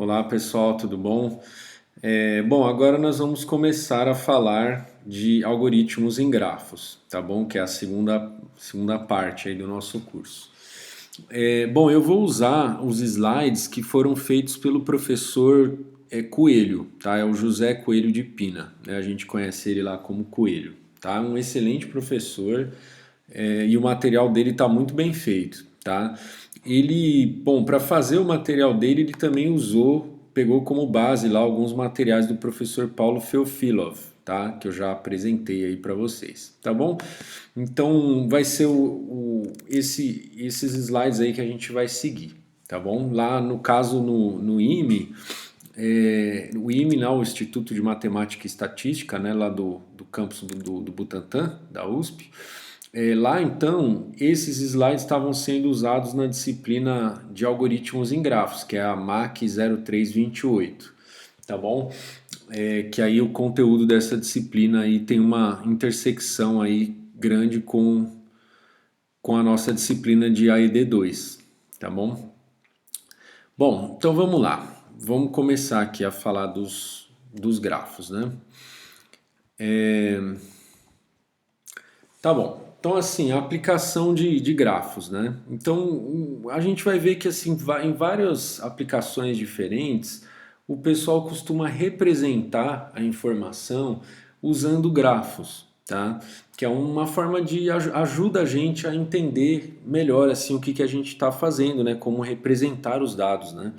Olá pessoal, tudo bom? Bom, agora nós vamos começar a falar de algoritmos em grafos, tá bom? Que é a segunda parte aí do nosso curso. Bom, eu vou usar os slides que foram feitos pelo professor Coelho, tá? É o José Coelho de Pina, né? A gente conhece ele lá como Coelho, tá? Um excelente professor e o material dele está muito bem feito, tá? Bom, para fazer o material dele, ele também pegou como base lá alguns materiais do professor Paulo Feofilov, tá? Que eu já apresentei aí para vocês, tá bom? Então vai ser esses slides aí que a gente vai seguir, tá bom? Lá no caso no IME, o IME, lá, o Instituto de Matemática e Estatística, né, lá do campus do Butantã, da USP, lá então, esses slides estavam sendo usados na disciplina de algoritmos em grafos, que é a MAC 0328, tá bom? Que aí o conteúdo dessa disciplina aí tem uma intersecção aí grande com a nossa disciplina de AED2, tá bom? Bom, então vamos lá. Vamos começar aqui a falar dos grafos, né? Tá bom. Então, assim, a aplicação de grafos, né? Então, a gente vai ver que, assim, em várias aplicações diferentes, o pessoal costuma representar a informação usando grafos, tá? Que é uma forma de ajuda a gente a entender melhor, assim, o que a gente está fazendo, né? Como representar os dados, né?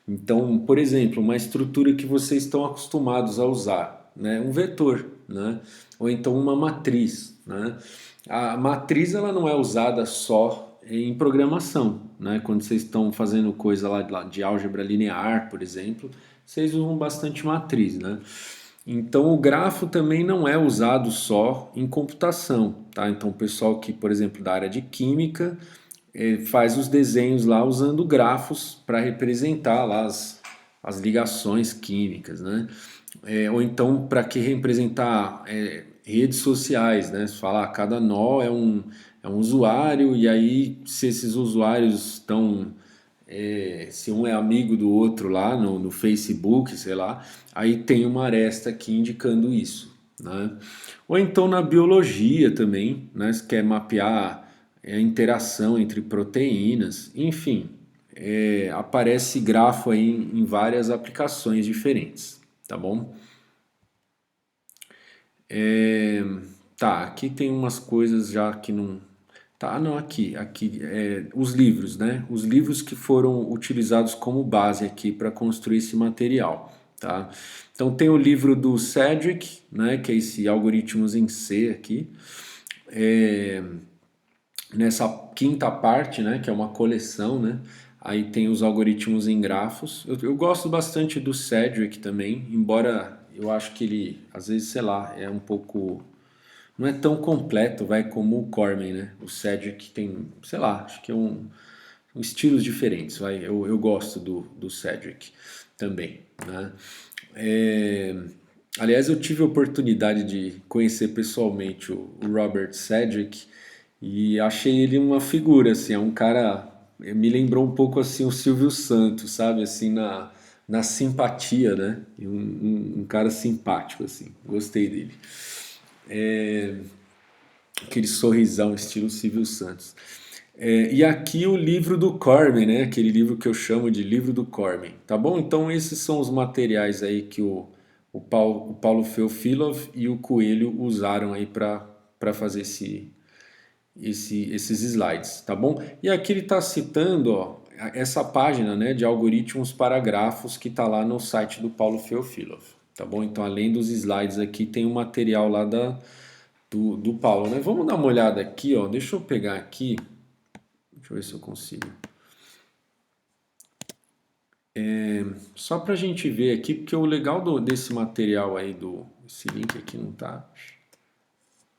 Então, por exemplo, uma estrutura que vocês estão acostumados a usar, né? Um vetor, né? Ou então uma matriz, né? A matriz ela não é usada só em programação, né? Quando vocês estão fazendo coisa lá de álgebra linear, por exemplo, vocês usam bastante matriz, né? Então o grafo também não é usado só em computação, tá? Então o pessoal que, por exemplo, da área de química faz os desenhos lá usando grafos para representar lá as ligações químicas, né? Ou então para que representar redes sociais, né? Você fala, cada nó é um usuário e aí se esses usuários estão se um é amigo do outro lá no Facebook, sei lá, aí tem uma aresta aqui indicando isso, né? Ou então na biologia também, né? Se quer mapear a interação entre proteínas, enfim, aparece grafo aí em várias aplicações diferentes, tá bom? É, tá, aqui tem umas coisas já que não. Tá, não, aqui, os livros, né? Os livros que foram utilizados como base aqui para construir esse material, tá? Então tem o livro do Cedric, né? Que é esse Algoritmos em C aqui. É, nessa quinta parte, né? Que é uma coleção, né? Aí tem os algoritmos em grafos. Eu gosto bastante do Cedric também, embora eu acho que ele, às vezes, sei lá, é um pouco não é tão completo, vai, como o Corman, né? O Cedric tem, sei lá, acho que são estilos diferentes, vai. Eu gosto do Cedric também, né? É, aliás, eu tive a oportunidade de conhecer pessoalmente o Robert Cedric e achei ele uma figura, assim, é um cara, me lembrou um pouco assim o Silvio Santos, sabe, assim, na simpatia, né? Um cara simpático, assim, gostei dele. Aquele sorrisão estilo Silvio Santos. E aqui o livro do Corman, né? Aquele livro que eu chamo de livro do Corman, tá bom? Então esses são os materiais aí que o Paulo Feofilov e o Coelho usaram aí para fazer esses slides, tá bom? E aqui ele está citando, ó, essa página, né, de algoritmos para grafos que está lá no site do Paulo Feofilov, tá bom? Então além dos slides aqui tem um material lá do Paulo, né? Vamos dar uma olhada aqui, ó. Deixa eu pegar aqui. Deixa eu ver se eu consigo. Só para a gente ver aqui, porque o legal desse material aí, esse link aqui não tá.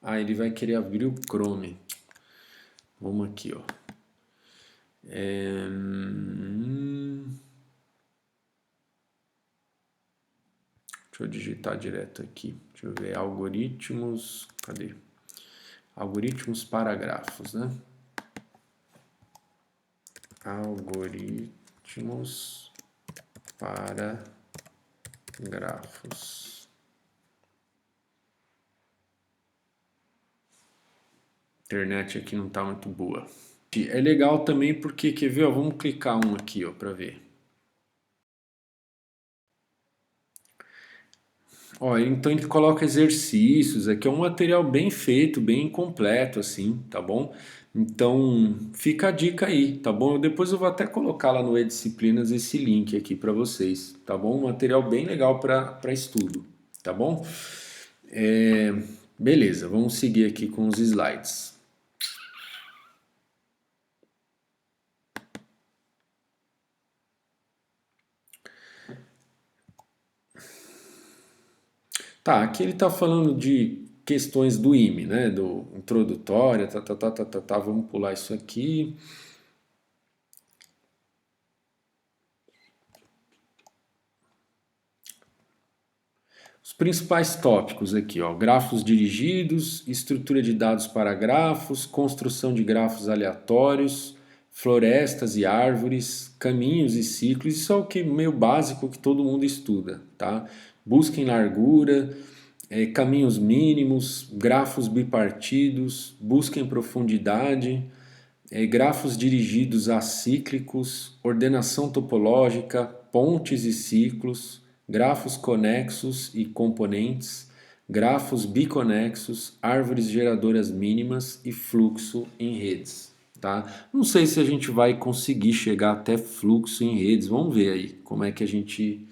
Ah, ele vai querer abrir o Chrome. Vamos aqui, ó. Deixa eu digitar direto aqui. Deixa eu ver. Algoritmos. Cadê? Algoritmos para grafos, né? Algoritmos para grafos. A internet aqui não está muito boa. É legal também porque, quer ver, ó, vamos clicar um aqui para ver. Ó, então ele coloca exercícios, aqui é um material bem feito, bem completo assim, tá bom? Então fica a dica aí, tá bom? Depois eu vou até colocar lá no E-Disciplinas esse link aqui para vocês, tá bom? Um material bem legal para estudo, tá bom? Beleza, vamos seguir aqui com os slides. Tá, aqui ele está falando de questões do IME, né? Do introdutória, vamos pular isso aqui. Os principais tópicos aqui, ó, grafos dirigidos, estrutura de dados para grafos, construção de grafos aleatórios, florestas e árvores, caminhos e ciclos, isso é o que meio básico que todo mundo estuda, tá? Busca em largura, caminhos mínimos, grafos bipartidos, busca em profundidade, grafos dirigidos acíclicos, ordenação topológica, pontes e ciclos, grafos conexos e componentes, grafos biconexos, árvores geradoras mínimas e fluxo em redes. Tá? Não sei se a gente vai conseguir chegar até fluxo em redes, vamos ver aí como é que a gente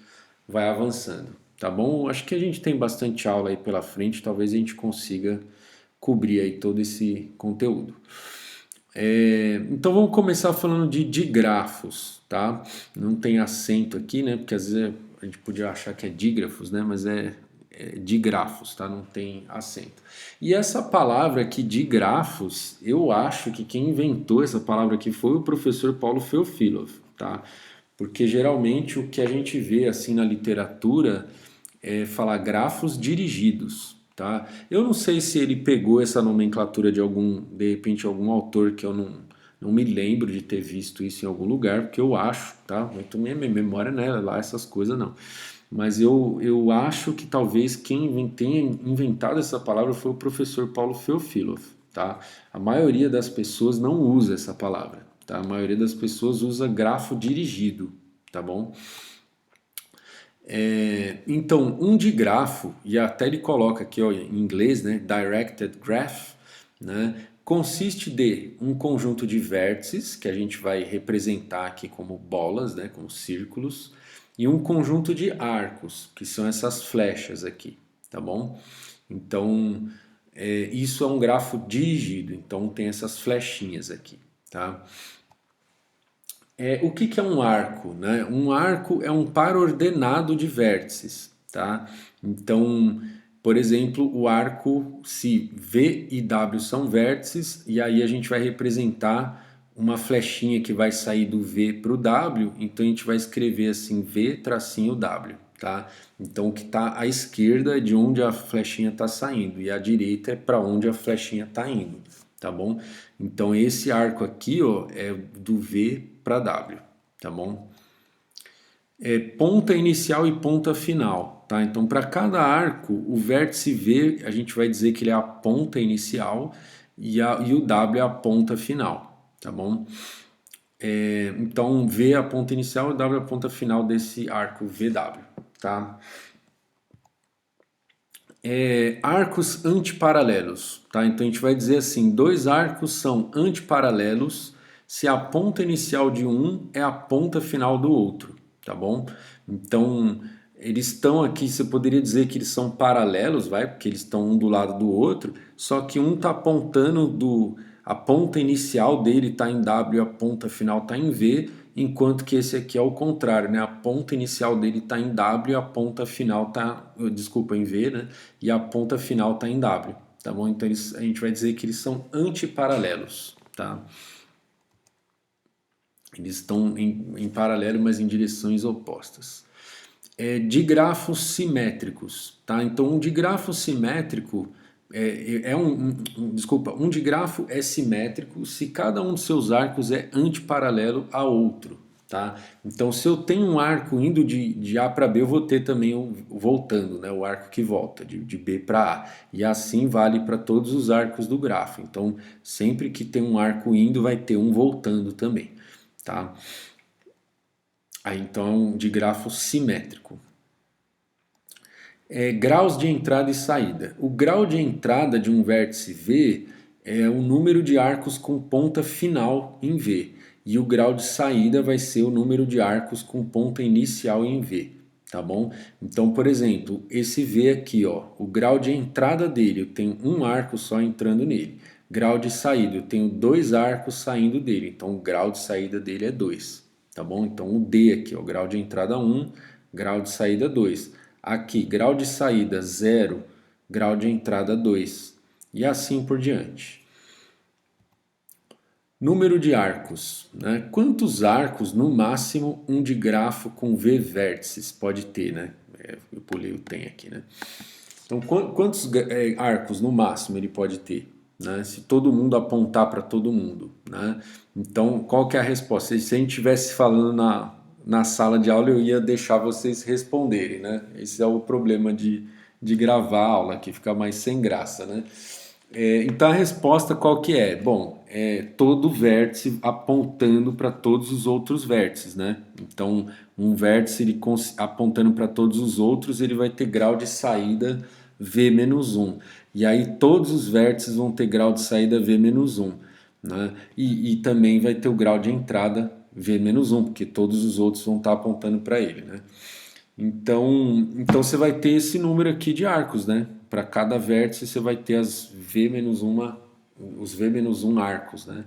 vai avançando, tá bom? Acho que a gente tem bastante aula aí pela frente, talvez a gente consiga cobrir aí todo esse conteúdo. Então vamos começar falando de grafos, tá? Não tem acento aqui, né? Porque às vezes a gente podia achar que é dígrafos, né? Mas é digrafos, tá? Não tem acento. E essa palavra aqui, digrafos, eu acho que quem inventou essa palavra aqui foi o professor Paulo Feofilov, tá? Porque geralmente o que a gente vê assim na literatura é falar grafos dirigidos, tá? Eu não sei se ele pegou essa nomenclatura de repente, algum autor que eu não me lembro de ter visto isso em algum lugar, porque eu acho, tá? Muito minha memória não é lá essas coisas não. Mas eu acho que talvez quem tenha inventado essa palavra foi o professor Paulo Feofilov, tá? A maioria das pessoas não usa essa palavra, tá? A maioria das pessoas usa grafo dirigido, tá bom? Então, um digrafo, e até ele coloca aqui ó, em inglês, né, directed graph, né, consiste de um conjunto de vértices, que a gente vai representar aqui como bolas, né, como círculos, e um conjunto de arcos, que são essas flechas aqui, tá bom? Então, isso é um grafo dirigido, então tem essas flechinhas aqui, tá? O que é um arco? Né? Um arco é um par ordenado de vértices. Tá? Então, por exemplo, o arco, se V e W são vértices, e aí a gente vai representar uma flechinha que vai sair do V para o W, então a gente vai escrever assim V tracinho W. Tá? Então o que está à esquerda é de onde a flechinha está saindo, e à direita é para onde a flechinha está indo. Tá bom? Então esse arco aqui ó, é do V para W, tá bom? Ponta inicial e ponta final, tá? Então para cada arco, o vértice V a gente vai dizer que ele é a ponta inicial e o W é a ponta final, tá bom? Então V é a ponta inicial e W é a ponta final desse arco VW, tá? Arcos antiparalelos, tá? Então a gente vai dizer assim, dois arcos são antiparalelos se a ponta inicial de um é a ponta final do outro, tá bom? Então eles estão aqui, você poderia dizer que eles são paralelos, vai? Porque eles estão um do lado do outro, só que um está apontando a ponta inicial dele está em W e a ponta final está em V, enquanto que esse aqui é o contrário, né? A ponta inicial dele está em W e a ponta final está, desculpa, em V, né? E a ponta final está em W, tá bom? Então a gente vai dizer que eles são antiparalelos, tá? Eles estão em paralelo, mas em direções opostas. Digrafos simétricos, tá? Então um digrafo simétrico um digrafo é simétrico se cada um dos seus arcos é antiparalelo a outro, tá? Então, se eu tenho um arco indo de A para B, eu vou ter também voltando, né? O arco que volta de B para A. E assim vale para todos os arcos do grafo. Então, sempre que tem um arco indo, vai ter um voltando também, tá? Aí, então, de grafo simétrico. Graus de entrada e saída. O grau de entrada de um vértice V é o número de arcos com ponta final em V. E o grau de saída vai ser o número de arcos com ponta inicial em V. Tá bom? Então, por exemplo, esse V aqui, ó, o grau de entrada dele, eu tenho um arco só entrando nele. Grau de saída, eu tenho dois arcos saindo dele. Então, o grau de saída dele é 2. Tá bom? Então, o D aqui, ó, grau de entrada 1, grau de saída 2. Aqui, grau de saída 0, grau de entrada 2. E assim por diante. Número de arcos. Né? Quantos arcos, no máximo, um digrafo com V vértices pode ter? Né? Eu pulei o tem aqui. Né? Então, quantos arcos, no máximo, ele pode ter? Né? Se todo mundo apontar para todo mundo. Né? Então, qual que é a resposta? Se a gente estivesse falando na sala de aula, eu ia deixar vocês responderem, né? Esse é o problema de gravar a aula, que fica mais sem graça, né? Então a resposta qual que é? Bom, todo vértice apontando para todos os outros vértices, né? Então, um vértice ele apontando para todos os outros, ele vai ter grau de saída V-1. E aí todos os vértices vão ter grau de saída V-1, né? E também vai ter o grau de entrada V-1, porque todos os outros vão estar apontando para ele, né? Então você vai ter esse número aqui de arcos, né? Para cada vértice você vai ter os V-1 arcos, né?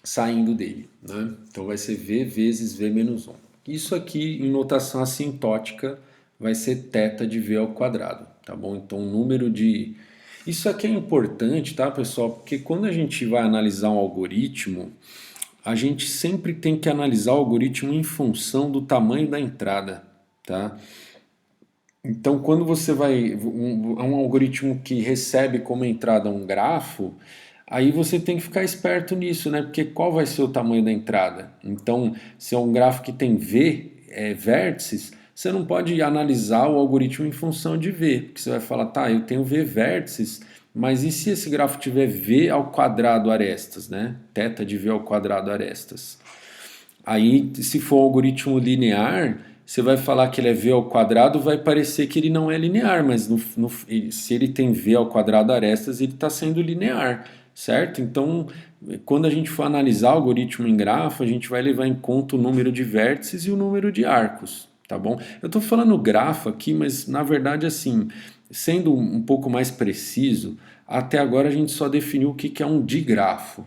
Saindo dele, né? Então vai ser V vezes V-1. Isso aqui em notação assintótica vai ser θ de V ao quadrado, tá bom? Então o número de... Isso aqui é importante, tá, pessoal? Porque quando a gente vai analisar um algoritmo, a gente sempre tem que analisar o algoritmo em função do tamanho da entrada, tá? Então, quando você vai um algoritmo que recebe como entrada um grafo, aí você tem que ficar esperto nisso, né? Porque qual vai ser o tamanho da entrada? Então, se é um grafo que tem V vértices, você não pode analisar o algoritmo em função de V, porque você vai falar, tá, eu tenho V vértices, mas e se esse grafo tiver V ao quadrado arestas, né? Θ de V ao quadrado arestas. Aí, se for um algoritmo linear, você vai falar que ele é V ao quadrado, vai parecer que ele não é linear, mas se ele tem V ao quadrado arestas, ele está sendo linear, certo? Então, quando a gente for analisar o algoritmo em grafo, a gente vai levar em conta o número de vértices e o número de arcos, tá bom? Eu estou falando grafo aqui, mas na verdade, assim, sendo um pouco mais preciso, até agora a gente só definiu o que é um digrafo.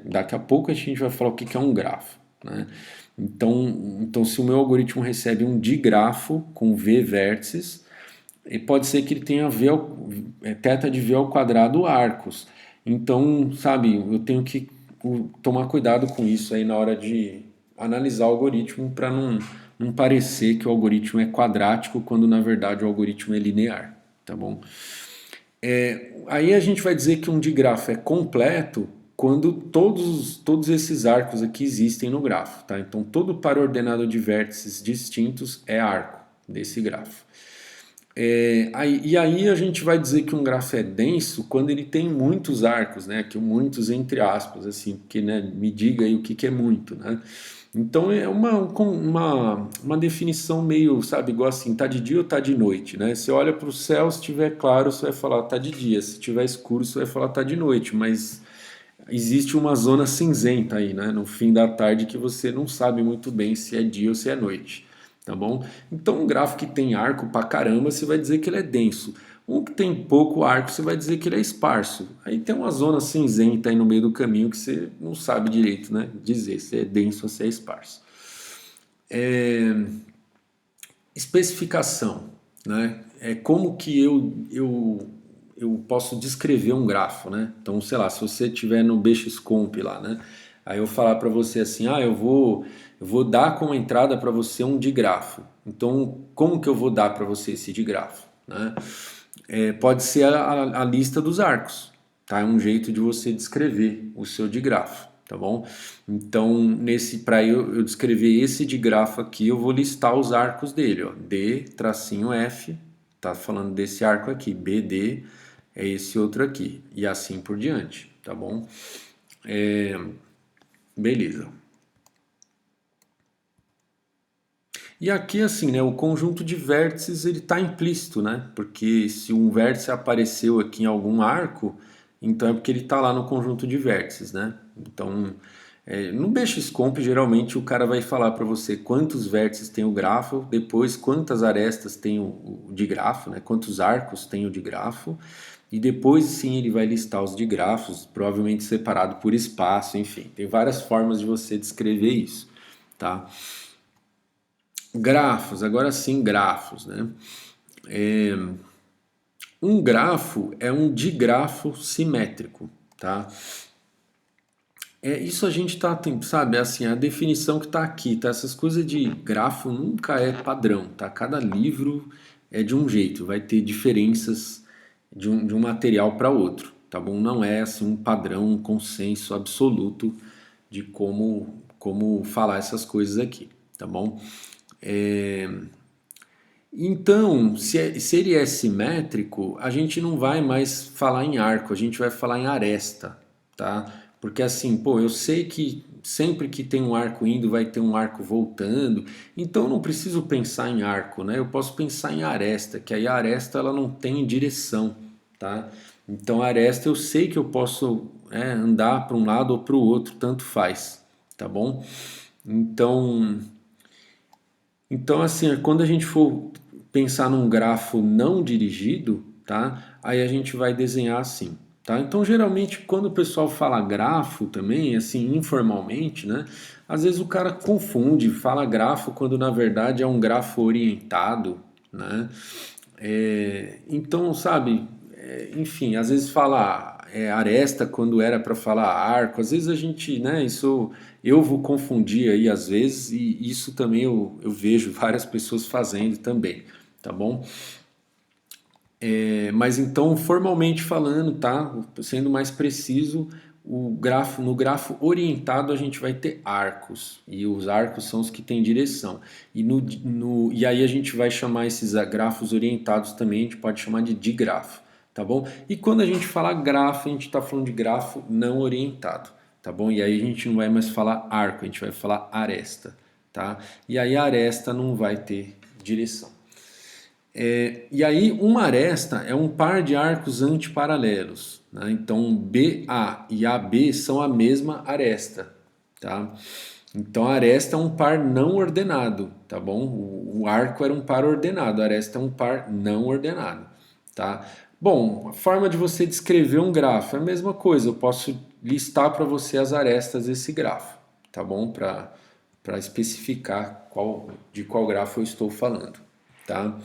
Daqui a pouco a gente vai falar o que é um grafo, né? Então, se o meu algoritmo recebe um digrafo com V vértices, pode ser que ele tenha θ de V ao quadrado arcos. Então, sabe, eu tenho que tomar cuidado com isso aí na hora de analisar o algoritmo para não parecer que o algoritmo é quadrático quando na verdade o algoritmo é linear, tá bom? Aí a gente vai dizer que um digrafo é completo quando todos esses arcos aqui existem no grafo, tá? Então todo par ordenado de vértices distintos é arco desse grafo. E aí a gente vai dizer que um grafo é denso quando ele tem muitos arcos, né? Que muitos entre aspas, assim, porque, né, me diga aí o que é muito, né? Então é uma definição meio, sabe, igual assim, tá de dia ou tá de noite, né? Você olha para o céu, se estiver claro, você vai falar tá de dia, se estiver escuro, você vai falar tá de noite, mas existe uma zona cinzenta aí, né? No fim da tarde que você não sabe muito bem se é dia ou se é noite, tá bom? Então um grafo que tem arco pra caramba, você vai dizer que ele é denso. Um que tem pouco arco, você vai dizer que ele é esparso. Aí tem uma zona cinzenta aí no meio do caminho que você não sabe direito, né? Dizer se é denso ou se é esparso. Especificação, né? É como que eu posso descrever um grafo, né? Então, sei lá, se você estiver no Bxcomp lá, né? Aí eu falar para você assim, eu vou dar como entrada para você um digrafo. Então, como que eu vou dar para você esse digrafo, né? Pode ser a lista dos arcos, tá? É um jeito de você descrever o seu digrafo, tá bom? Então, para eu descrever esse digrafo aqui, eu vou listar os arcos dele, ó. D, tracinho F, tá falando desse arco aqui. BD é esse outro aqui, e assim por diante, tá bom? Beleza. E aqui, assim, né, o conjunto de vértices ele está implícito, né? Porque se um vértice apareceu aqui em algum arco, então é porque ele está lá no conjunto de vértices, né? Então, no BXComp, geralmente o cara vai falar para você quantos vértices tem o grafo, depois quantas arestas tem o digrafo, né? Quantos arcos tem o digrafo, e depois sim ele vai listar os digrafos, provavelmente separado por espaço, enfim. Tem várias formas de você descrever isso, tá? Grafos, agora sim grafos, né? Um grafo é um digrafo simétrico, tá? Isso a gente tá, sabe, assim, a definição que tá aqui, tá? Essas coisas de grafo nunca é padrão, tá? Cada livro é de um jeito, vai ter diferenças de um material para outro, tá bom? Não é assim um padrão, um consenso absoluto de como falar essas coisas aqui, tá bom? Então, se ele é simétrico, a gente não vai mais falar em arco, a gente vai falar em aresta, tá? Porque assim, pô, eu sei que sempre que tem um arco indo, vai ter um arco voltando, então eu não preciso pensar em arco, né? Eu posso pensar em aresta, que aí a aresta ela não tem direção, tá? Então a aresta eu sei que eu posso andar para um lado ou para o outro, tanto faz, tá bom? Então, então, assim, quando a gente for pensar num grafo não dirigido, tá? Aí a gente vai desenhar assim, tá? Então, geralmente, quando o pessoal fala grafo também, assim, informalmente, né? Às vezes o cara confunde, fala grafo quando na verdade é um grafo orientado, né? Então, sabe, enfim, às vezes fala aresta quando era para falar arco, às vezes a gente, né, isso eu vou confundir aí às vezes e isso também eu vejo várias pessoas fazendo também, tá bom? Mas então, formalmente falando, tá, sendo mais preciso, no grafo orientado a gente vai ter arcos, e os arcos são os que têm direção. E aí a gente vai chamar esses grafos orientados também, a gente pode chamar de digrafo, tá bom? E quando a gente fala grafo, a gente está falando de grafo não orientado, tá bom? E aí a gente não vai mais falar arco, a gente vai falar aresta, tá? E aí a aresta não vai ter direção. E aí, uma aresta é um par de arcos antiparalelos, né? Então, BA e AB são a mesma aresta, tá? Então, a aresta é um par não ordenado, tá bom? O arco era um par ordenado, a aresta é um par não ordenado, tá? Bom, a forma de você descrever um grafo é a mesma coisa, eu posso listar para você as arestas desse grafo, tá bom? Para especificar de qual grafo eu estou falando, tá?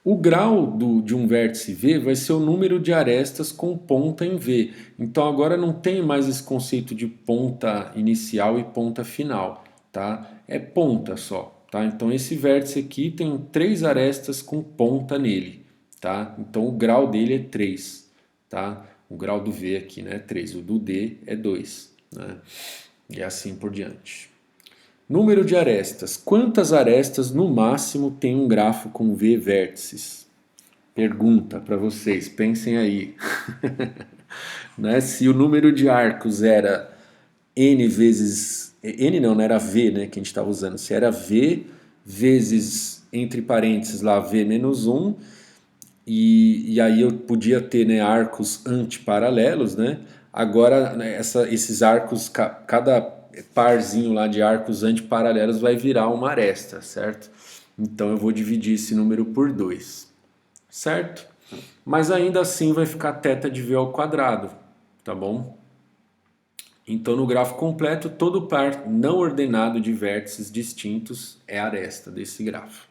O grau de um vértice V vai ser o número de arestas com ponta em V. Então agora não tem mais esse conceito de ponta inicial e ponta final, tá? É ponta só, tá? Então esse vértice aqui tem 3 arestas com ponta nele, tá? Então o grau dele é 3, tá? O grau do V aqui, né, é 3, o do D é 2, né? E assim por diante. Número de arestas. Quantas arestas no máximo tem um grafo com V vértices? Pergunta para vocês, pensem aí. Né? Se o número de arcos era N vezes. N não, era V, né? Que a gente estava usando. Se era V vezes, entre parênteses, lá V menos 1, e aí eu podia ter, né, arcos antiparalelos, né? Agora, né, esses arcos, cada parzinho lá de arcos antiparalelos vai virar uma aresta, certo? Então eu vou dividir esse número por 2, certo? Mas ainda assim vai ficar θ de V ao quadrado, tá bom? Então no grafo completo, todo par não ordenado de vértices distintos é a aresta desse grafo.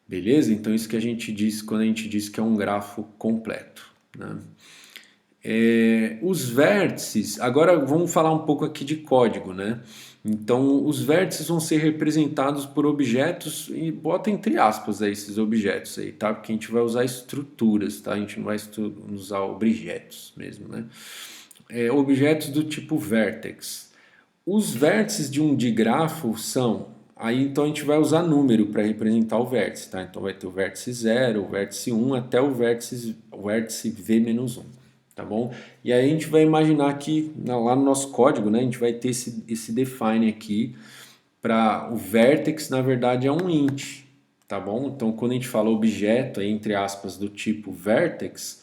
Beleza? Então isso que a gente diz quando a gente diz que é um grafo completo, né? Os vértices, agora vamos falar um pouco aqui de código, né? Então os vértices vão ser representados por objetos e bota entre aspas aí esses objetos aí, tá? Porque a gente vai usar estruturas, tá? A gente não vai usar objetos mesmo, né? objetos do tipo vertex. Os vértices de um digrafo são... Aí então a gente vai usar número para representar o vértice, tá? Então vai ter o vértice 0, o vértice 1 até o vértice V-1, tá bom? E aí a gente vai imaginar que lá no nosso código, né, a gente vai ter esse define aqui para o vertex, na verdade é um int, tá bom? Então quando a gente fala objeto, entre aspas, do tipo vertex,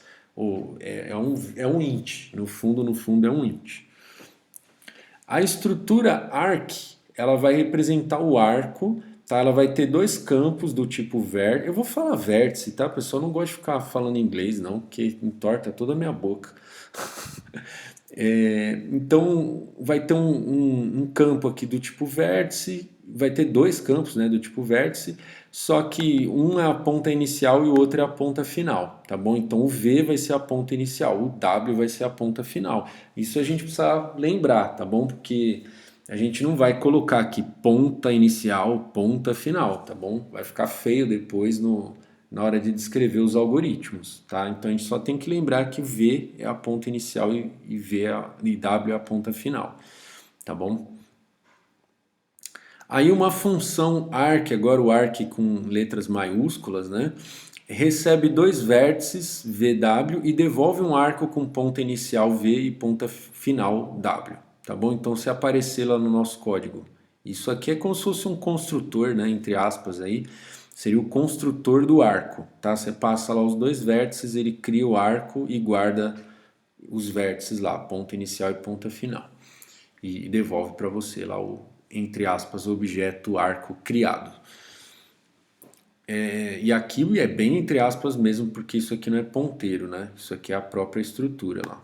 é um int, no fundo é um int. A estrutura arc, ela vai representar o arco, tá? Ela vai ter dois campos do tipo vértice. Eu vou falar vértice, tá, pessoal? Eu não gosto de ficar falando inglês, não, porque entorta toda a minha boca. Então, vai ter um campo aqui do tipo vértice, vai ter dois campos, né, do tipo vértice, só que um é a ponta inicial e o outro é a ponta final, tá bom? Então, o V vai ser a ponta inicial, o W vai ser a ponta final. Isso a gente precisa lembrar, tá bom? Porque a gente não vai colocar aqui ponta inicial, ponta final, tá bom? Vai ficar feio depois na hora de descrever os algoritmos, tá? Então a gente só tem que lembrar que V é a ponta inicial e W é a ponta final, tá bom? Aí uma função arc, agora o arc com letras maiúsculas, né? Recebe dois vértices VW e devolve um arco com ponta inicial V e ponta final W, tá bom? Então se aparecer lá no nosso código, isso aqui é como se fosse um construtor, né? Entre aspas aí, seria o construtor do arco, tá? Você passa lá os dois vértices, ele cria o arco e guarda os vértices lá, ponta inicial e ponta final. E devolve para você lá o, entre aspas, objeto arco criado. E aqui é bem entre aspas mesmo, porque isso aqui não é ponteiro, né? Isso aqui é a própria estrutura lá.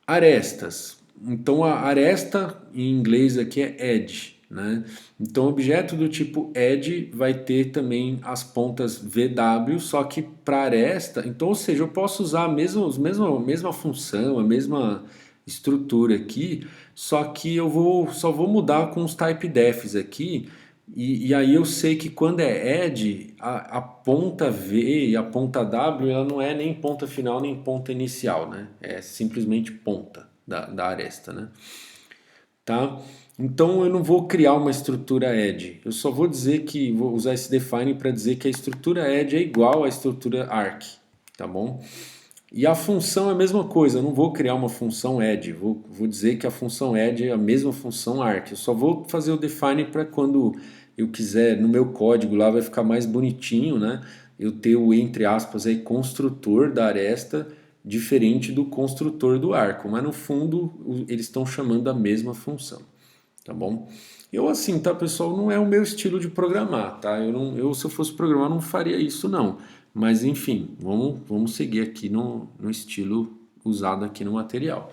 Arestas. Então a aresta em inglês aqui é edge, né? Então objeto do tipo edge vai ter também as pontas VW, só que para aresta, então, ou seja, eu posso usar a mesma função, a mesma estrutura aqui, só que só vou mudar com os type defs aqui. E aí eu sei que quando é edge, a ponta V e a ponta W, ela não é nem ponta final nem ponta inicial, né? É simplesmente ponta da aresta, né? Tá? Então eu não vou criar uma estrutura edge. Eu só vou dizer que vou usar esse define para dizer que a estrutura edge é igual à estrutura arc, tá bom? E a função é a mesma coisa, eu não vou criar uma função add, vou dizer que a função add é a mesma função arc. Eu só vou fazer o define para quando eu quiser, no meu código lá vai ficar mais bonitinho, né? Eu ter o, entre aspas, aí, construtor da aresta diferente do construtor do arco, mas no fundo eles estão chamando a mesma função, tá bom? Eu assim, tá, pessoal, não é o meu estilo de programar, tá? Se eu fosse programar, não faria isso, não. Mas enfim, vamos seguir aqui no estilo usado aqui no material.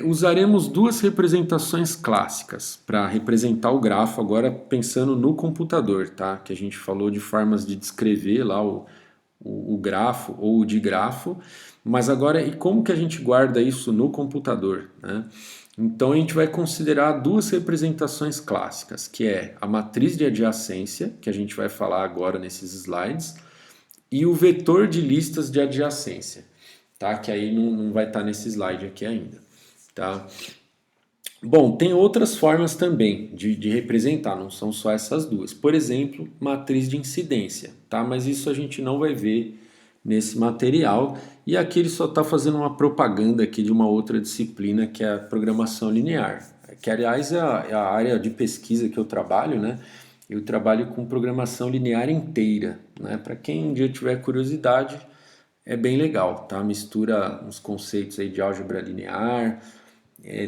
Usaremos duas representações clássicas para representar o grafo, agora pensando no computador, tá? Que a gente falou de formas de descrever lá o grafo ou o digrafo, mas agora e como que a gente guarda isso no computador, né? Então a gente vai considerar duas representações clássicas, que é a matriz de adjacência, que a gente vai falar agora nesses slides, e o vetor de listas de adjacência, tá? Que aí não vai estar nesse slide aqui ainda, tá? Bom, tem outras formas também de representar, não são só essas duas. Por exemplo, matriz de incidência, tá? Mas isso a gente não vai ver nesse material. E aqui ele só está fazendo uma propaganda aqui de uma outra disciplina que é a programação linear, que aliás é a área de pesquisa que eu trabalho, né? Eu trabalho com programação linear inteira, né? Para quem um dia tiver curiosidade, é bem legal, tá? Mistura uns conceitos aí de álgebra linear,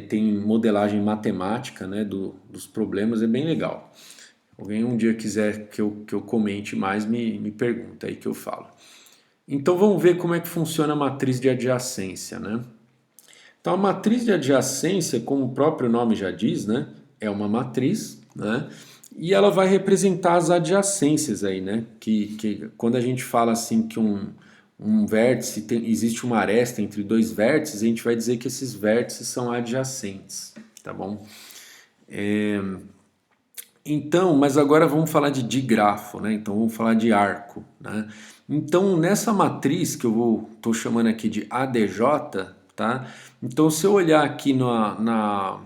tem modelagem matemática, né, dos problemas, é bem legal. Alguém um dia quiser que eu comente mais, me pergunta aí que eu falo. Então vamos ver como é que funciona a matriz de adjacência, né? Então a matriz de adjacência, como o próprio nome já diz, né, é uma matriz, né? E ela vai representar as adjacências aí, né? Que quando a gente fala assim que um vértice, existe uma aresta entre dois vértices, a gente vai dizer que esses vértices são adjacentes, tá bom? Então, mas agora vamos falar de digrafo, né? Então vamos falar de arco, né? Então nessa matriz que eu estou chamando aqui de ADJ, tá? Então, se eu olhar aqui na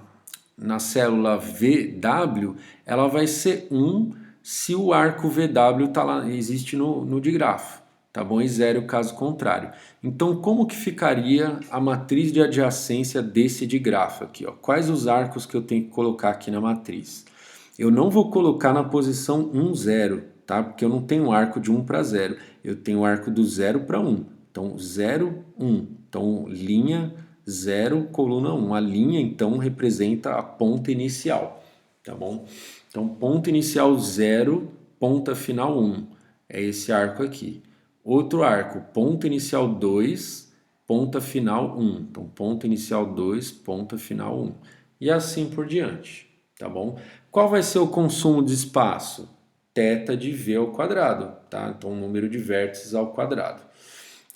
célula VW, ela vai ser 1 se o arco VW tá lá, existe no digrafo, tá bom? E 0 caso contrário. Então, como que ficaria a matriz de adjacência desse digrafo aqui, ó? Quais os arcos que eu tenho que colocar aqui na matriz? Eu não vou colocar na posição 1, 0, tá? Porque eu não tenho arco de 1 para 0. Eu tenho arco do 0 para 1. Então, 0, 1. Então, linha 0, coluna 1. A linha, então, representa a ponta inicial, tá bom? Então, ponto inicial 0, ponta final 1. É esse arco aqui. Outro arco, ponto inicial 2, ponta final 1. Então, ponto inicial 2, ponta final 1. E assim por diante, tá bom? Qual vai ser o consumo de espaço? Θ de V ao quadrado, tá? Então, o número de vértices ao quadrado.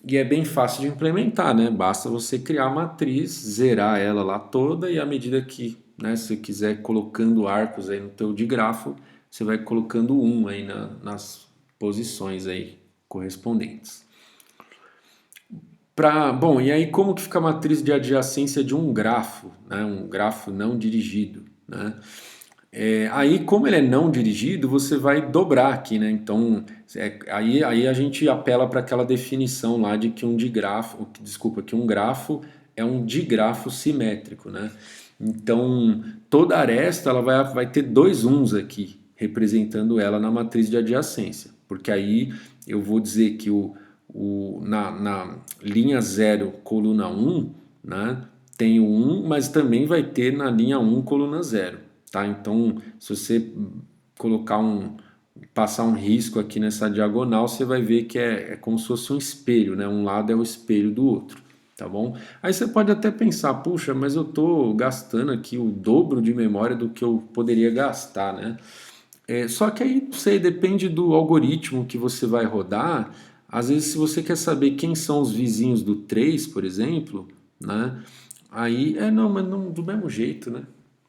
E é bem fácil de implementar, né? Basta você criar a matriz, zerar ela lá toda e à medida que, né, você quiser colocando arcos aí no teu digrafo, você vai colocando um aí nas posições aí correspondentes. Bom, e aí como que fica a matriz de adjacência de um grafo, né? Um grafo não dirigido, né? Aí, como ele é não dirigido, você vai dobrar aqui, né? Então, aí a gente apela para aquela definição lá de que que um grafo é um digrafo simétrico, né? Então, toda aresta ela vai ter dois uns aqui, representando ela na matriz de adjacência, porque aí eu vou dizer que na linha 0, coluna 1, né, tem o 1, mas também vai ter na linha 1, coluna 0. Tá? Então, se você passar um risco aqui nessa diagonal, você vai ver que é como se fosse um espelho, né? Um lado é o espelho do outro, tá bom? Aí você pode até pensar, puxa, mas eu estou gastando aqui o dobro de memória do que eu poderia gastar, né? Só que aí, não sei, depende do algoritmo que você vai rodar. Às vezes, se você quer saber quem são os vizinhos do 3, por exemplo, né? Aí, não, mas não, do mesmo jeito, né?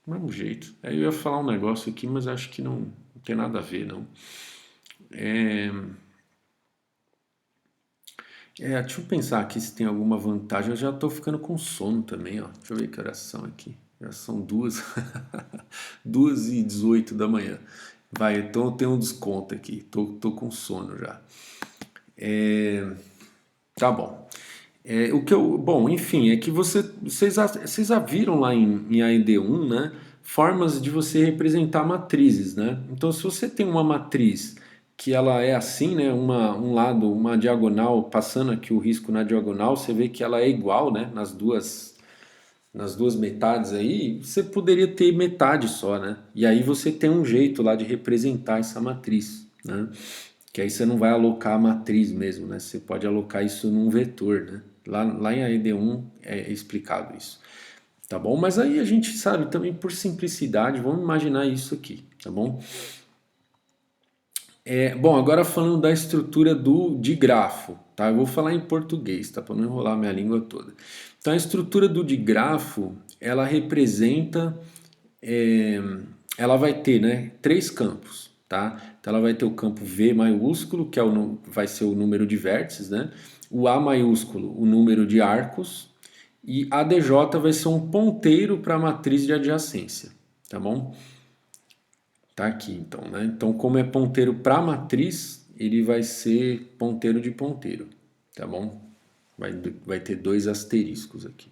Do mesmo jeito. Aí eu ia falar um negócio aqui, mas acho que não tem nada a ver, não. Deixa eu pensar aqui se tem alguma vantagem. Eu já estou ficando com sono também, ó. Deixa eu ver que horas são aqui. Já são 2, 2h18 da manhã. Vai, então eu tenho um desconto aqui. Tô com sono já. Tá bom. Bom, enfim, é que vocês já viram lá em AED1, né? Formas de você representar matrizes, né? Então, se você tem uma matriz que ela é assim, né? Um lado, uma diagonal, passando aqui o risco na diagonal, você vê que ela é igual, né? Nas duas metades aí, você poderia ter metade só, né? E aí você tem um jeito lá de representar essa matriz, né? Que aí você não vai alocar a matriz mesmo, né? Você pode alocar isso num vetor, né? Lá em AED1 é explicado isso, tá bom? Mas aí a gente sabe também por simplicidade, vamos imaginar isso aqui, tá bom? Bom, agora falando da estrutura do digrafo, tá? Eu vou falar em português, tá? Para não enrolar minha língua toda. Então, a estrutura do digrafo, ela representa, ela vai ter, né, três campos, tá? Então, ela vai ter o campo V maiúsculo, que vai ser o número de vértices, né? O A maiúsculo, o número de arcos, e a DJ vai ser um ponteiro para a matriz de adjacência, tá bom? Tá aqui então, né? Então, como é ponteiro para matriz, ele vai ser ponteiro de ponteiro, tá bom? Vai ter dois asteriscos aqui.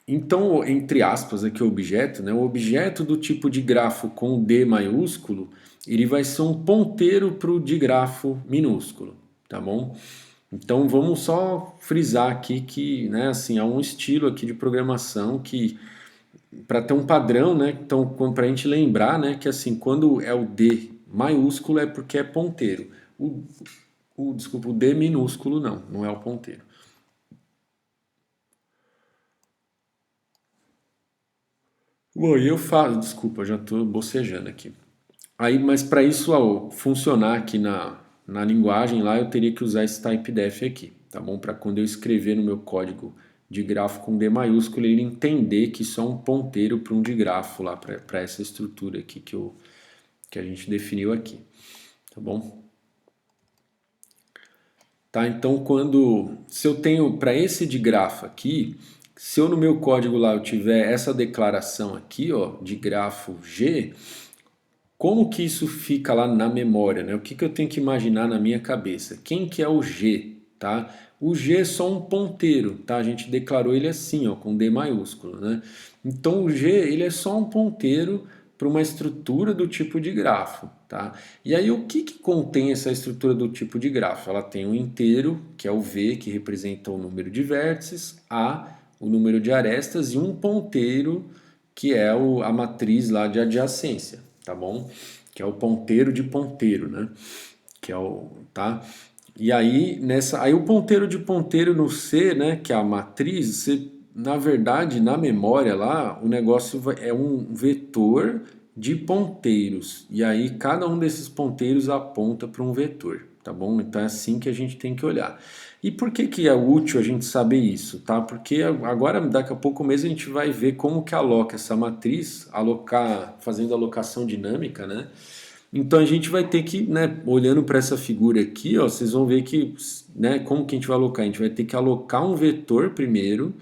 Então, entre aspas, aqui o objeto, né? O objeto do tipo de grafo com D maiúsculo, ele vai ser um ponteiro para o digrafo minúsculo, tá bom? Então, vamos só frisar aqui que, né, assim, há um estilo aqui de programação que para ter um padrão, né? Então, para a gente lembrar, né, que assim, quando é o D maiúsculo é porque é ponteiro. Desculpa, o D minúsculo não é o ponteiro. Bom, e eu falo, desculpa, já estou bocejando aqui. Aí, mas para isso funcionar aqui na linguagem lá, eu teria que usar esse typedef aqui, tá bom? Para quando eu escrever no meu código de grafo com D maiúsculo, ele entender que isso é um ponteiro para um digrafo lá, para essa estrutura aqui que a gente definiu aqui, tá bom? tá? Então, se eu tenho para esse de grafo aqui, se eu no meu código lá eu tiver essa declaração aqui, ó, de grafo G, como que isso fica lá na memória, né? O que que eu tenho que imaginar na minha cabeça? Quem que é o G, tá? O G é só um ponteiro, tá? A gente declarou ele assim, ó, com D maiúsculo, né? Então o G, ele é só um ponteiro para uma estrutura do tipo de grafo, tá? E aí o que que contém essa estrutura do tipo de grafo? Ela tem um inteiro, que é o V, que representa o número de vértices, A, o número de arestas, e um ponteiro, que é a matriz lá de adjacência, tá bom? Que é o ponteiro de ponteiro, né? Que é o, tá? E aí aí o ponteiro de ponteiro no C, né, que é a matriz, você, na verdade, na memória lá, o negócio é um vetor de ponteiros. E aí cada um desses ponteiros aponta para um vetor, tá bom? Então é assim que a gente tem que olhar. E por que que é útil a gente saber isso, tá? Porque agora, daqui a pouco mesmo, a gente vai ver como que aloca essa matriz, fazendo alocação dinâmica, né? Então a gente vai ter que, né, olhando para essa figura aqui, ó, vocês vão ver que, né, como que a gente vai alocar? A gente vai ter que alocar um vetor primeiro,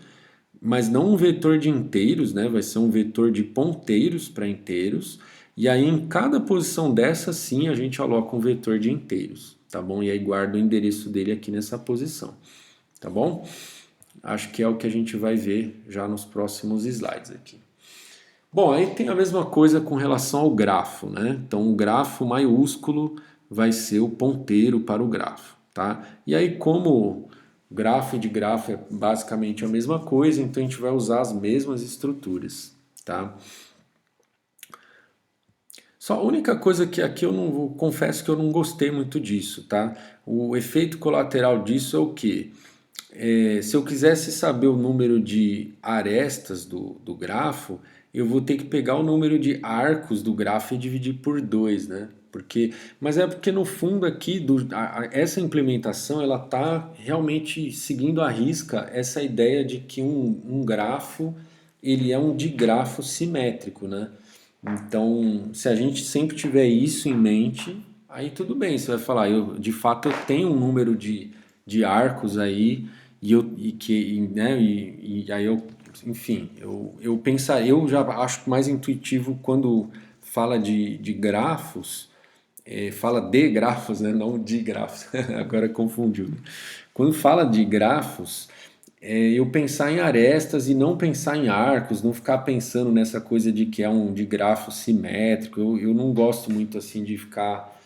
mas não um vetor de inteiros, né? Vai ser um vetor de ponteiros para inteiros. E aí em cada posição dessa, sim, a gente aloca um vetor de inteiros, tá bom? E aí guarda o endereço dele aqui nessa posição, tá bom? Acho que é o que a gente vai ver já nos próximos slides aqui. Bom, aí tem a mesma coisa com relação ao grafo, né? Então o grafo maiúsculo vai ser o ponteiro para o grafo, tá? E aí como grafo de grafo é basicamente a mesma coisa, então a gente vai usar as mesmas estruturas, tá? Só a única coisa que aqui eu não confesso que eu não gostei muito disso, tá? O efeito colateral disso é o quê? Se eu quisesse saber o número de arestas do grafo, eu vou ter que pegar o número de arcos do grafo e dividir por 2, né? Mas é porque no fundo aqui, essa implementação, ela está realmente seguindo à risca essa ideia de que um grafo, ele é um digrafo simétrico, né? Então, se a gente sempre tiver isso em mente, aí tudo bem, você vai falar, de fato eu tenho um número de arcos aí, e aí eu, enfim, eu pensar, eu já acho mais intuitivo quando fala de grafos, fala de grafos, né? Não de grafos, agora confundiu, né? Quando fala de grafos, eu pensar em arestas e não pensar em arcos, não ficar pensando nessa coisa de que é um de grafo simétrico. Eu não gosto muito assim de ficar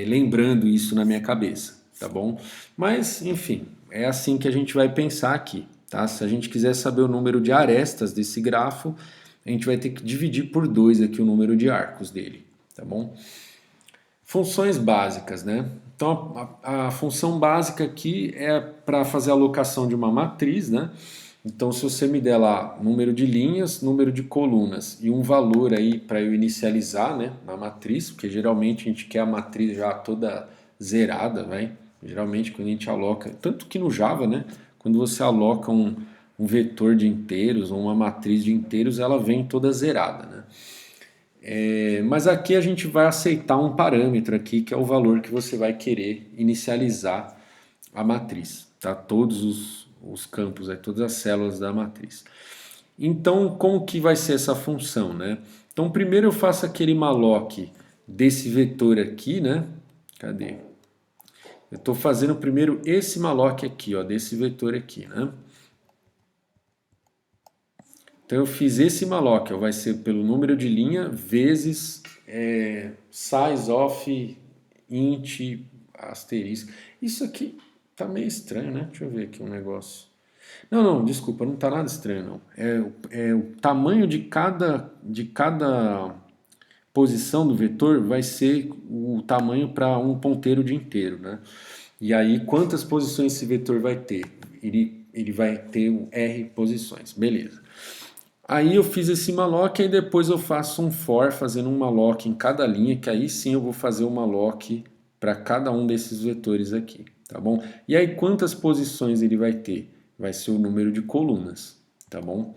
lembrando isso na minha cabeça, tá bom? Mas, enfim, é assim que a gente vai pensar aqui, tá? Se a gente quiser saber o número de arestas desse grafo, a gente vai ter que dividir por 2 aqui o número de arcos dele, tá bom? Funções básicas, né? Então a função básica aqui é para fazer a alocação de uma matriz, né? Então se você me der lá número de linhas, número de colunas e um valor aí para eu inicializar, né, na matriz, porque geralmente a gente quer a matriz já toda zerada, né? Geralmente quando a gente aloca, tanto que no Java, né, quando você aloca um vetor de inteiros ou uma matriz de inteiros, ela vem toda zerada, né? Mas aqui a gente vai aceitar um parâmetro aqui, que é o valor que você vai querer inicializar a matriz, tá? Todos os campos, todas as células da matriz. Então, como que vai ser essa função, né? Então, primeiro eu faço aquele malloc desse vetor aqui, né? Cadê? Eu estou fazendo primeiro esse malloc aqui, ó, desse vetor aqui, né? Então eu fiz esse malloc, vai ser pelo número de linha vezes size of int asterisco. Isso aqui tá meio estranho, né? Deixa eu ver aqui um negócio. Não, desculpa, não tá nada estranho, não. É o tamanho de cada posição do vetor vai ser o tamanho para um ponteiro de inteiro, né? E aí, quantas posições esse vetor vai ter? Ele vai ter R posições, beleza. Aí eu fiz esse malloc e depois eu faço um for fazendo um malloc em cada linha, que aí sim eu vou fazer um malloc para cada um desses vetores aqui, tá bom? E aí quantas posições ele vai ter? Vai ser o número de colunas, tá bom?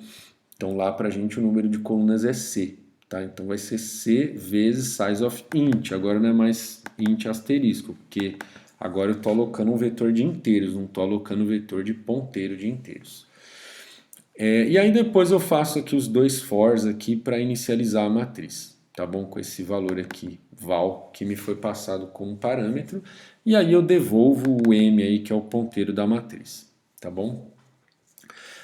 Então lá pra gente o número de colunas é C, tá? Então vai ser C vezes size of int, agora não é mais int asterisco, porque Agora eu estou alocando um vetor de inteiros, não estou alocando um vetor de ponteiro de inteiros. E aí depois eu faço aqui os dois fors aqui para inicializar a matriz, tá bom? Com esse valor aqui, val, que me foi passado como parâmetro. E aí eu devolvo o m aí, que é o ponteiro da matriz, tá bom?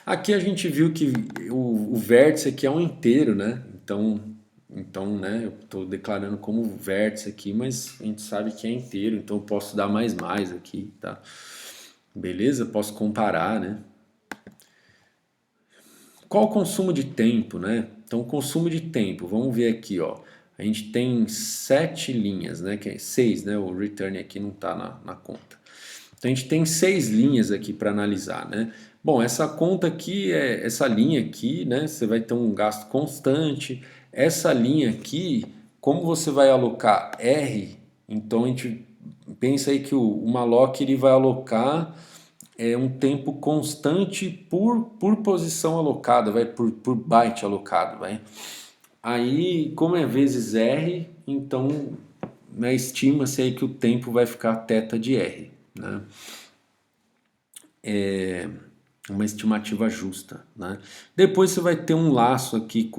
Aqui a gente viu que o vértice aqui é um inteiro, né? Então, né, eu estou declarando como vértice aqui, mas a gente sabe que é inteiro, então eu posso dar mais aqui, tá? Beleza? Posso comparar, né? Qual o consumo de tempo, né? Então, o consumo de tempo, vamos ver aqui, ó. A gente tem 7 linhas, né? Que é 6, né? O return aqui não está na conta. Então, a gente tem 6 linhas aqui para analisar, né? Bom, essa conta aqui, essa linha aqui, né? Você vai ter um gasto constante. Essa linha aqui, como você vai alocar R, então a gente pensa aí que o malloc ele vai alocar um tempo constante por posição alocada, por byte alocado, vai. Aí, como é vezes R, então, né, estima-se aí que o tempo vai ficar θ de R, né? É uma estimativa justa, né? Depois você vai ter um laço aqui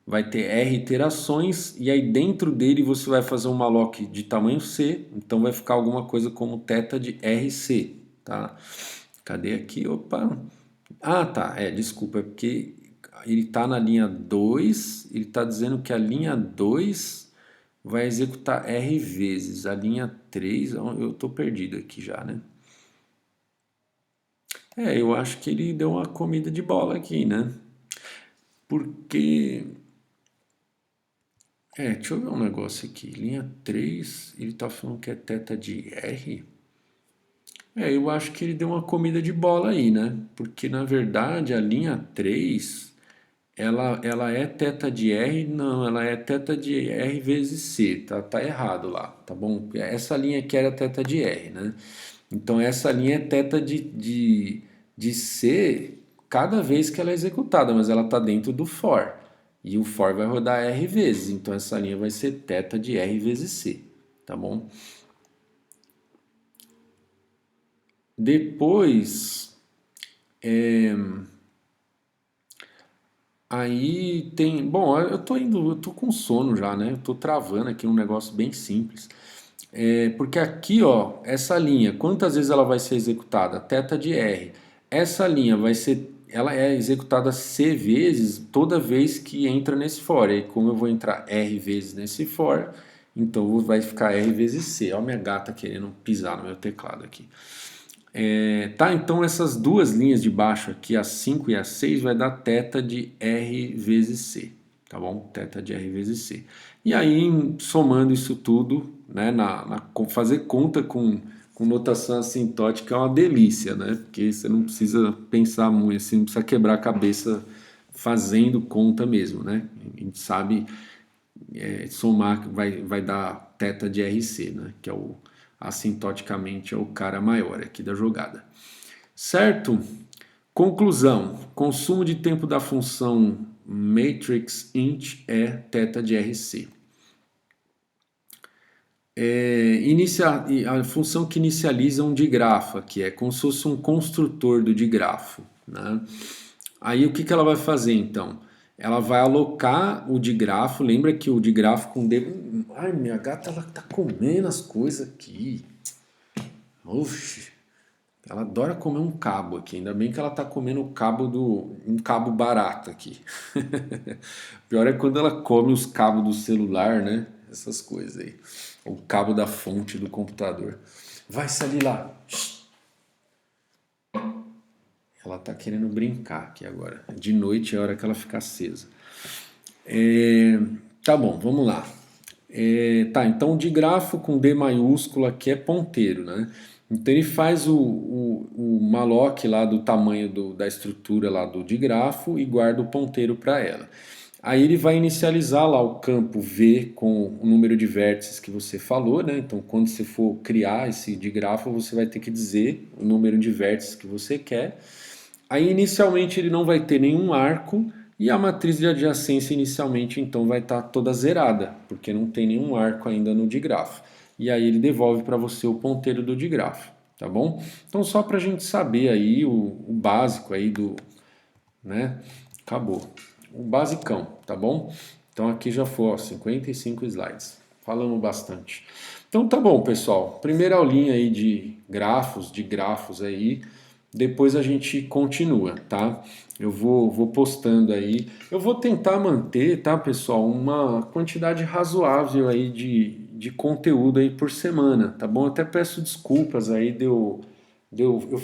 vai ter R iterações e aí dentro dele você vai fazer um malloc de tamanho C, então vai ficar alguma coisa como θ de RC, tá? Cadê aqui? Opa! Ah, tá. Desculpa, é porque ele está na linha 2, ele está dizendo que a linha 2 vai executar R vezes. A linha 3, eu estou perdido aqui já, né? Eu acho que ele deu uma comida de bola aqui, né? Porque... deixa eu ver um negócio aqui. Linha 3, ele está falando que é θ de R. Eu acho que ele deu uma comida de bola aí, né? Porque na verdade a linha 3 ela é θ de R, não, ela é θ de R vezes C, tá errado lá, tá bom? Essa linha aqui era θ de R, né? Então essa linha é θ de C cada vez que ela é executada, mas ela está dentro do for. E o for vai rodar R vezes, então essa linha vai ser θ de R vezes C, tá bom? Depois, aí tem... Bom, eu tô com sono já, né? Eu tô travando aqui um negócio bem simples. Porque aqui, ó, essa linha, quantas vezes ela vai ser executada? Θ de R. Essa linha ela é executada C vezes toda vez que entra nesse for. E como eu vou entrar R vezes nesse for, então vai ficar R vezes C. Olha a minha gata querendo pisar no meu teclado aqui. Tá, então essas duas linhas de baixo aqui, a 5 e a 6, vai dar θ de R vezes C, tá bom? Θ de R vezes C. E aí, somando isso tudo, né, fazer conta com notação assintótica é uma delícia, né? Porque você não precisa pensar muito, você não precisa quebrar a cabeça fazendo conta mesmo, né? A gente sabe somar vai dar θ de RC, né? Que é assintoticamente é o cara maior aqui da jogada. Certo? Conclusão. Consumo de tempo da função matrix int é θ de RC. A função que inicializa um digrafo aqui é como se fosse um construtor do digrafo, né? Aí o que ela vai fazer então? Ela vai alocar o digrafo. Lembra que o digrafo com D... Ai, minha gata, ela tá comendo as coisas aqui. Oxi. Ela adora comer um cabo aqui. Ainda bem que ela tá comendo um cabo barato aqui. Pior é quando ela come os cabos do celular, né? Essas coisas aí. O cabo da fonte do computador. Vai sair lá. Ela tá querendo brincar aqui agora. De noite é a hora que ela fica acesa. Tá bom, vamos lá. Tá, então o digrafo com D maiúsculo aqui é ponteiro, né? Então ele faz o malloc lá do tamanho da estrutura lá do digrafo e guarda o ponteiro para ela. Aí ele vai inicializar lá o campo V com o número de vértices que você falou, né? Então quando você for criar esse digrafo, você vai ter que dizer o número de vértices que você quer. Aí inicialmente ele não vai ter nenhum arco e a matriz de adjacência inicialmente então vai estar toda zerada, porque não tem nenhum arco ainda no digrafo. e aí ele devolve para você o ponteiro do digrafo, tá bom? Então só para a gente saber aí o básico aí do, né? Acabou. O basicão, tá bom? Então aqui já foi, ó, 55 slides. Falamos bastante. Então tá bom, pessoal. Primeira aulinha aí de grafos aí. Depois a gente continua, tá? Eu vou postando aí. Eu vou tentar manter, tá, pessoal, uma quantidade razoável aí de conteúdo aí por semana, tá bom? Eu até peço desculpas aí, eu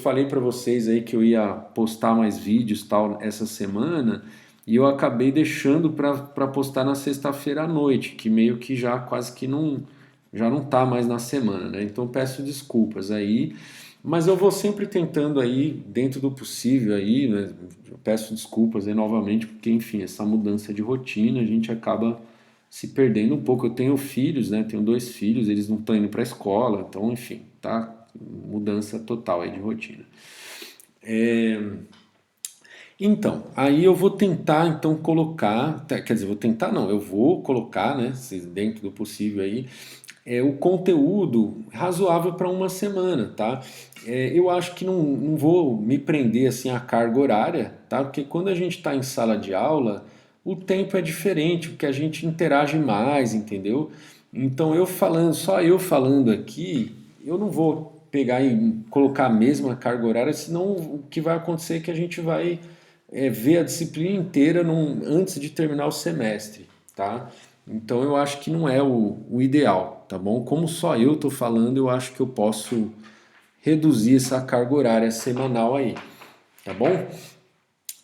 falei para vocês aí que eu ia postar mais vídeos tal essa semana e eu acabei deixando para postar na sexta-feira à noite, que meio que já quase que não já não tá mais na semana, né? Então peço desculpas aí, mas eu vou sempre tentando aí dentro do possível aí, né? Eu peço desculpas aí novamente porque enfim, essa mudança de rotina a gente acaba se perdendo um pouco. Eu tenho filhos, né? Tenho dois filhos, eles não estão indo para a escola, então enfim, tá mudança total aí de rotina. É, então, aí eu vou tentar então colocar, quer dizer, vou tentar não, eu vou colocar, né, dentro do possível aí, o conteúdo razoável para uma semana, tá? Eu acho que não vou me prender assim à carga horária, tá? Porque quando a gente está em sala de aula, o tempo é diferente, porque a gente interage mais, entendeu? Então eu falando, só eu falando aqui, eu não vou pegar e colocar a mesma carga horária, senão o que vai acontecer é que a gente vai ver a disciplina inteira antes de terminar o semestre, tá? Então eu acho que não é o ideal, tá bom? Como só eu estou falando, eu acho que eu posso reduzir essa carga horária semanal aí, tá bom?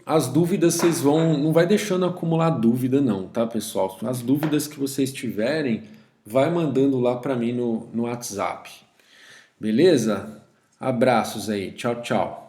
As dúvidas vocês não vai deixando acumular dúvida não, tá, pessoal? As dúvidas que vocês tiverem, vai mandando lá para mim no WhatsApp. Beleza? Abraços aí. Tchau, tchau.